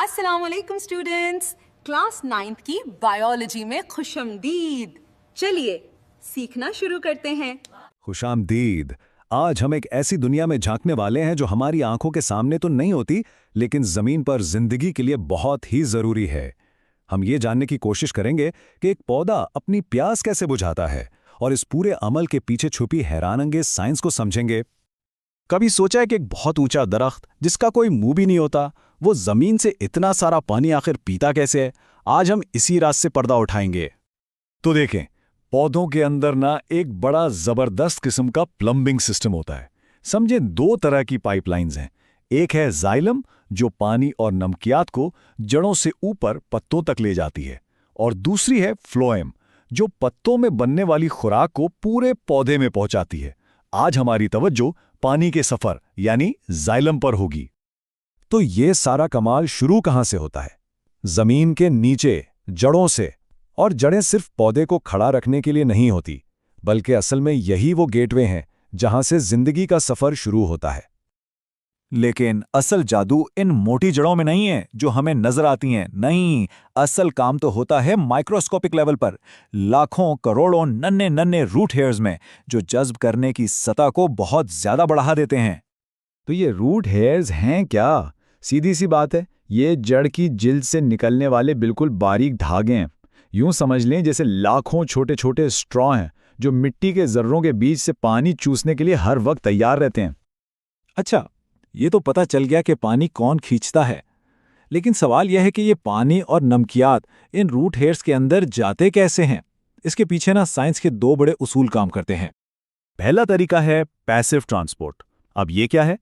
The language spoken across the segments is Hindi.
अस्सलाम वालेकुम स्टूडेंट्स। क्लास 9th की बायोलॉजी में खुशामदीद। चलिए सीखना शुरू करते हैं। खुशामदीद। आज हम एक ऐसी दुनिया में झांकने वाले हैं जो हमारी आंखों के सामने तो नहीं होती, लेकिन जमीन पर जिंदगी के लिए बहुत ही जरूरी है। हम ये जानने की कोशिश करेंगे कि एक पौधा अपनी प्यास कैसे बुझाता है और इस पूरे अमल के पीछे छुपी हैरानंगेज साइंस को समझेंगे। कभी सोचा है कि एक बहुत ऊंचा दरख्त जिसका कोई मुंह भी नहीं होता, वो जमीन से इतना सारा पानी आखिर पीता कैसे है? आज हम इसी राज से पर्दा उठाएंगे। तो देखें, पौधों के अंदर ना एक बड़ा जबरदस्त किस्म का प्लम्बिंग सिस्टम होता है। समझे, दो तरह की पाइपलाइंस हैं। एक है जाइलम, जो पानी और नमकियात को जड़ों से ऊपर पत्तों तक ले जाती है, और दूसरी है फ्लोएम, जो पत्तों में बनने वाली खुराक को पूरे पौधे में पहुंचाती है। आज हमारी तवज्जो पानी के सफर यानी जाइलम पर होगी। तो ये सारा कमाल शुरू कहां से होता है? जमीन के नीचे, जड़ों से। और जड़ें सिर्फ पौधे को खड़ा रखने के लिए नहीं होती, बल्कि असल में यही वो गेटवे हैं जहां से जिंदगी का सफर शुरू होता है। लेकिन असल जादू इन मोटी जड़ों में नहीं है जो हमें नजर आती हैं। नहीं, असल काम तो होता है माइक्रोस्कोपिक लेवल पर, लाखों करोड़ों नन्हे नन्हे रूट हेयर्स में, जो जज्ब करने की सतह को बहुत ज्यादा बढ़ा देते हैं। तो ये रूट हेयर्स हैं क्या? सीधी सी बात है, ये जड़ की जिल्द से निकलने वाले बिल्कुल बारीक धागे हैं। यूं समझ लें जैसे लाखों छोटे छोटे स्ट्रॉ हैं जो मिट्टी के जर्रों के बीच से पानी चूसने के लिए हर वक्त तैयार रहते हैं। अच्छा, ये तो पता चल गया कि पानी कौन खींचता है, लेकिन सवाल यह है कि ये पानी और नमकियात इन रूट हेयर्स के अंदर जाते कैसे हैं? इसके पीछे ना साइंस के दो बड़े उसूल काम करते हैं। पहला तरीका है पैसिव ट्रांसपोर्ट। अब ये क्या है?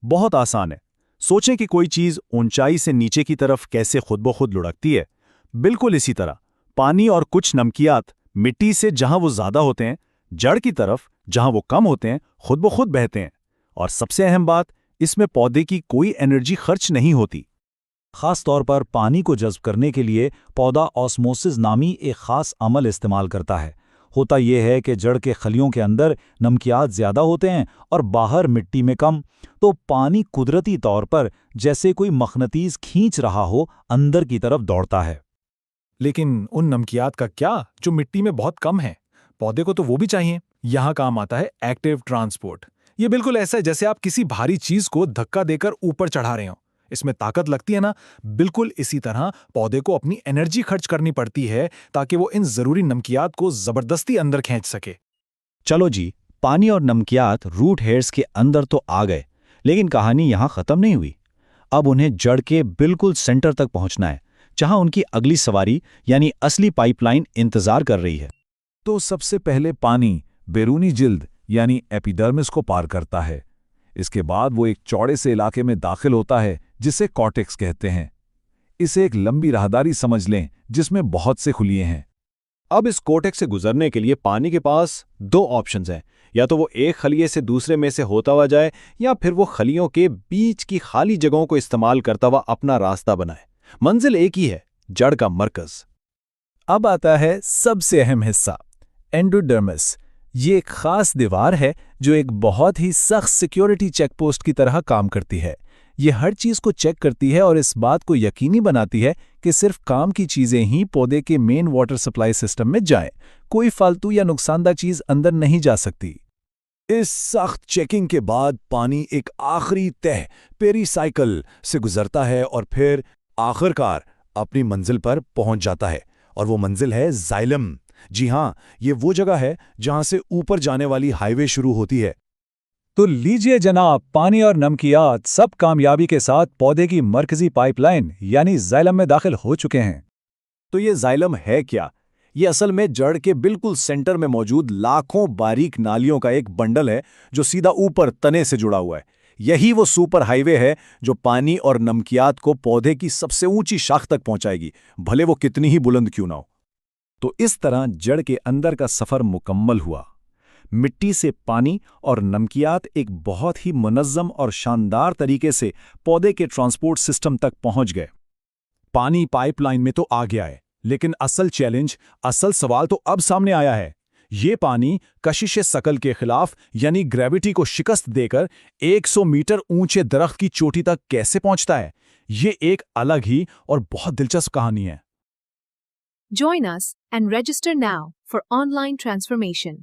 बहुत आसान है। सोचें कि कोई चीज ऊंचाई से नीचे की तरफ कैसे खुद ब खुद लुढ़कती है। बिल्कुल इसी तरह पानी और कुछ नमकियात मिट्टी से जहां वो ज्यादा होते हैं, जड़ की तरफ जहां वो कम होते हैं, खुद ब खुद बहते हैं। और सबसे अहम बात, इसमें पौधे की कोई एनर्जी खर्च नहीं होती। खास तौर पर पानी को जज्ब करने के लिए पौधा ऑस्मोसिस नामी एक खास अमल इस्तेमाल करता है। होता यह है कि जड़ के खलियों के अंदर नमकियात ज्यादा होते हैं और बाहर मिट्टी में कम, तो पानी कुदरती तौर पर जैसे कोई मखनतीस खींच रहा हो अंदर की तरफ दौड़ता है। लेकिन उन नमकियात का क्या जो मिट्टी में बहुत कम है? पौधे को तो वो भी चाहिए। यहां काम आता है एक्टिव ट्रांसपोर्ट। ये बिल्कुल ऐसा है जैसे आप किसी भारी चीज को धक्का देकर ऊपर चढ़ा रहे हो। इसमें ताकत लगती है ना, बिल्कुल इसी तरह पौधे को अपनी एनर्जी खर्च करनी पड़ती है ताकि वो इन जरूरी नमकियात को जबरदस्ती अंदर खींच सके। चलो जी, पानी और नमकियात रूट हेयर्स के अंदर तो आ गए, लेकिन कहानी यहां खत्म नहीं हुई। अब उन्हें जड़ के बिल्कुल सेंटर तक पहुंचना है, जहां उनकी अगली सवारी यानी असली पाइपलाइन इंतजार कर रही है। तो सबसे पहले पानी बैरूनी जिल्द यानी एपिडर्मिस को पार करता है। इसके बाद वो एक चौड़े से इलाके में दाखिल होता है जिसे कॉर्टेक्स कहते हैं। इसे एक लंबी राहदारी समझ लें जिसमें बहुत से खुलिये हैं। अब इस कॉर्टेक्स से गुजरने के लिए पानी के पास दो ऑप्शंस हैं। या तो वो एक खलिये से दूसरे में से होता हुआ जाए, या फिर वो खलियों के बीच की खाली जगहों को इस्तेमाल करता हुआ अपना रास्ता बनाए। मंजिल एक ही है, जड़ का मरकज। अब आता है सबसे अहम हिस्सा, एंडोडर्मिस। ये एक खास दीवार है जो एक बहुत ही सख्त सिक्योरिटी चेकपोस्ट की तरह काम करती है। ये हर चीज को चेक करती है और इस बात को यकीनी बनाती है कि सिर्फ काम की चीजें ही पौधे के मेन वाटर सप्लाई सिस्टम में जाएं। कोई फालतू या नुकसानदा चीज अंदर नहीं जा सकती। इस सख्त चेकिंग के बाद पानी एक आखिरी तह पेरीसाइकिल से गुजरता है और फिर आखिरकार अपनी मंजिल पर पहुंच जाता है, और वो मंजिल है जाइलम। जी हां, ये वो जगह है जहां से ऊपर जाने वाली हाईवे शुरू होती है। तो लीजिए जनाब, पानी और नमकियात सब कामयाबी के साथ पौधे की मरकजी पाइपलाइन यानी जाइलम में दाखिल हो चुके हैं। तो ये जाइलम है क्या? ये असल में जड़ के बिल्कुल सेंटर में मौजूद लाखों बारीक नालियों का एक बंडल है जो सीधा ऊपर तने से जुड़ा हुआ है। यही वो सुपर हाईवे है जो पानी और नमकियात को पौधे की सबसे ऊंची शाख तक पहुंचाएगी, भले वो कितनी ही बुलंद क्यों ना हो। तो इस तरह जड़ के अंदर का सफर मुकम्मल हुआ। मिट्टी से पानी और नमकियात एक बहुत ही मुनज़्ज़म और शानदार तरीके से पौधे के ट्रांसपोर्ट सिस्टम तक पहुंच गए। पानी पाइपलाइन में तो आ गया है, लेकिन असल चैलेंज, असल सवाल तो अब सामने आया है। ये पानी कशिश सकल के खिलाफ यानी ग्रेविटी को शिकस्त देकर 100 मीटर ऊंचे दरख्त की चोटी तक कैसे पहुंचता है? ये एक अलग ही और बहुत दिलचस्प कहानी है। Join us and register now for online transformation.